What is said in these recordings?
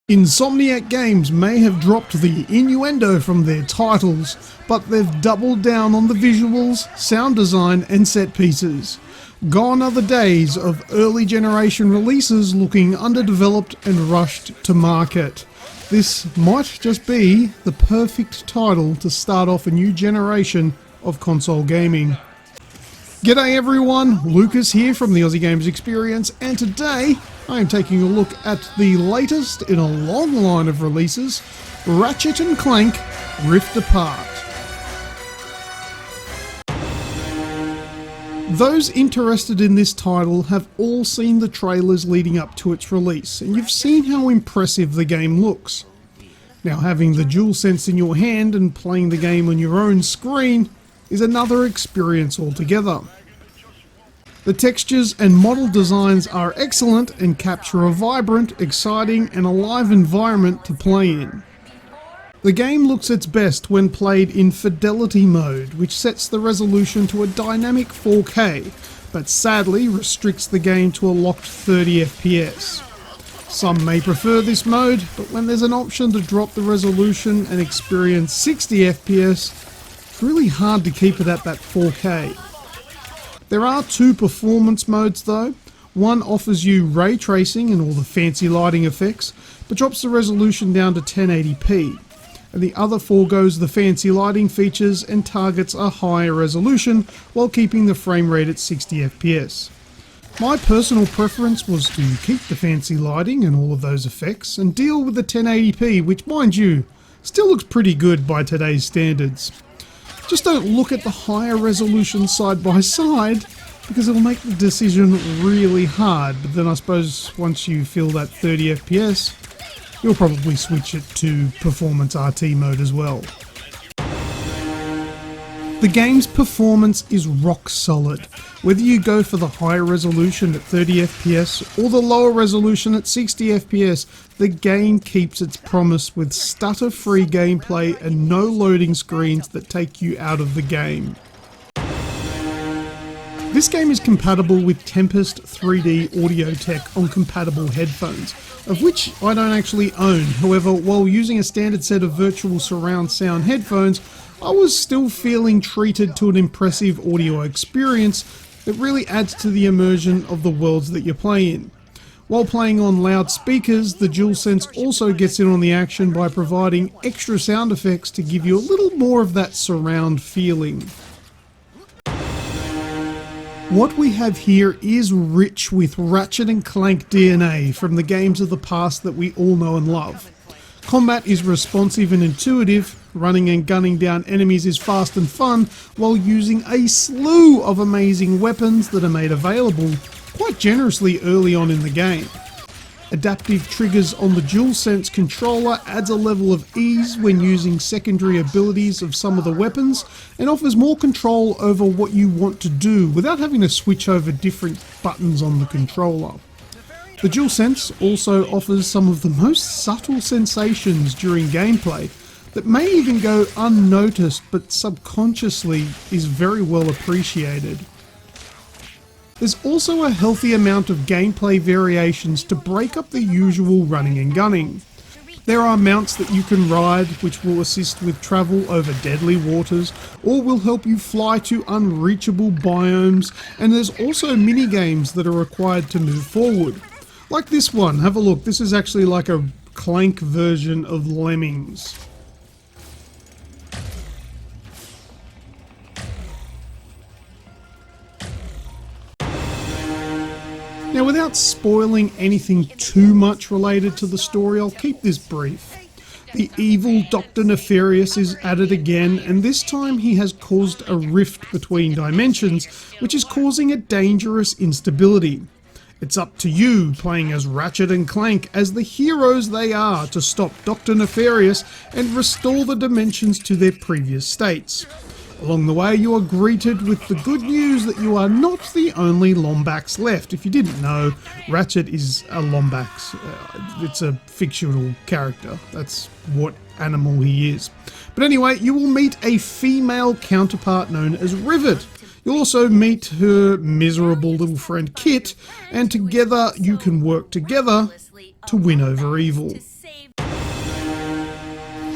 Insomniac Games may have dropped the innuendo from their titles, but they've doubled down on the visuals, sound design and set pieces. Gone are the days of early generation releases looking underdeveloped and rushed to market. This might just be the perfect title to start off a new generation of console gaming. G'day everyone, Lucas here from the Aussie Games Experience, and today I am taking a look at the latest in a long line of releases, Ratchet and Clank Rift Apart. Those interested in this title have all seen the trailers leading up to its release, and you've seen how impressive the game looks. Now, having the DualSense in your hand and playing the game on your own screen is another experience altogether. The textures and model designs are excellent and capture a vibrant, exciting and alive environment to play in. The game looks its best when played in Fidelity mode, which sets the resolution to a dynamic 4K, but sadly restricts the game to a locked 30 FPS. Some may prefer this mode, but when there's an option to drop the resolution and experience 60 FPS, it's really hard to keep it at that 4K. There are two performance modes though. One offers you ray tracing and all the fancy lighting effects, but drops the resolution down to 1080p. And the other foregoes the fancy lighting features and targets a higher resolution while keeping the frame rate at 60 FPS. My personal preference was to keep the fancy lighting and all of those effects and deal with the 1080p, which, mind you, still looks pretty good by today's standards. Just don't look at the higher resolution side by side, because it'll make the decision really hard. But then I suppose once you feel that 30 FPS, you'll probably switch it to Performance RT mode as well. The game's performance is rock solid. Whether you go for the higher resolution at 30 FPS or the lower resolution at 60 FPS, the game keeps its promise with stutter-free gameplay and no loading screens that take you out of the game. This game is compatible with Tempest 3D audio tech on compatible headphones, of which I don't actually own. However, while using a standard set of virtual surround sound headphones, I was still feeling treated to an impressive audio experience that really adds to the immersion of the worlds that you play in. While playing on loudspeakers, the DualSense also gets in on the action by providing extra sound effects to give you a little more of that surround feeling. What we have here is rich with Ratchet and Clank DNA from the games of the past that we all know and love. Combat is responsive and intuitive, running and gunning down enemies is fast and fun, while using a slew of amazing weapons that are made available quite generously early on in the game. Adaptive triggers on the DualSense controller adds a level of ease when using secondary abilities of some of the weapons, and offers more control over what you want to do without having to switch over different buttons on the controller. The DualSense also offers some of the most subtle sensations during gameplay that may even go unnoticed, but subconsciously is very well appreciated. There's also a healthy amount of gameplay variations to break up the usual running and gunning. There are mounts that you can ride which will assist with travel over deadly waters or will help you fly to unreachable biomes, and there's also mini games that are required to move forward. Like this one, have a look, this is actually like a Clank version of Lemmings. Now, without spoiling anything too much related to the story, I'll keep this brief. The evil Dr. Nefarious is at it again, and this time he has caused a rift between dimensions, which is causing a dangerous instability. It's up to you, playing as Ratchet and Clank, as the heroes they are, to stop Dr. Nefarious and restore the dimensions to their previous states. Along the way, you are greeted with the good news that you are not the only Lombax left. If you didn't know, Ratchet is a Lombax. It's a fictional character. That's what animal he is. But anyway, you will meet a female counterpart known as Rivet. You'll also meet her miserable little friend Kit, and together you can work together to win over evil.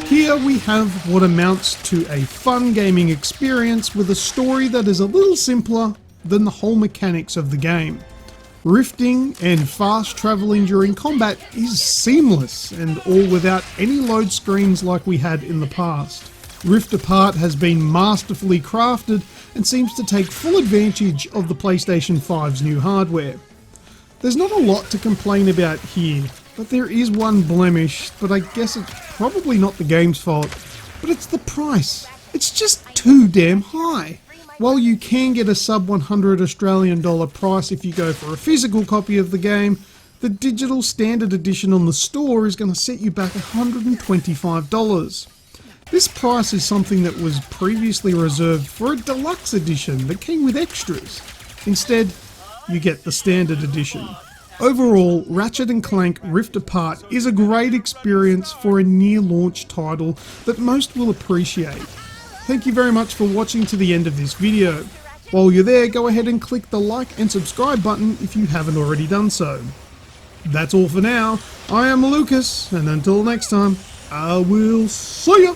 Here we have what amounts to a fun gaming experience with a story that is a little simpler than the whole mechanics of the game. Rifting and fast travelling during combat is seamless and all without any load screens like we had in the past. Rift Apart has been masterfully crafted and seems to take full advantage of the PlayStation 5's new hardware. There's not a lot to complain about here, but there is one blemish, but I guess it's probably not the game's fault, but it's the price. It's just too damn high. While you can get a sub $100 Australian dollar price if you go for a physical copy of the game, the digital standard edition on the store is going to set you back $125. This price is something that was previously reserved for a deluxe edition that came with extras. Instead, you get the standard edition. Overall, Ratchet & Clank Rift Apart is a great experience for a near-launch title that most will appreciate. Thank you very much for watching to the end of this video. While you're there, go ahead and click the like and subscribe button if you haven't already done so. That's all for now. I am Lucas, and until next time, I will see ya!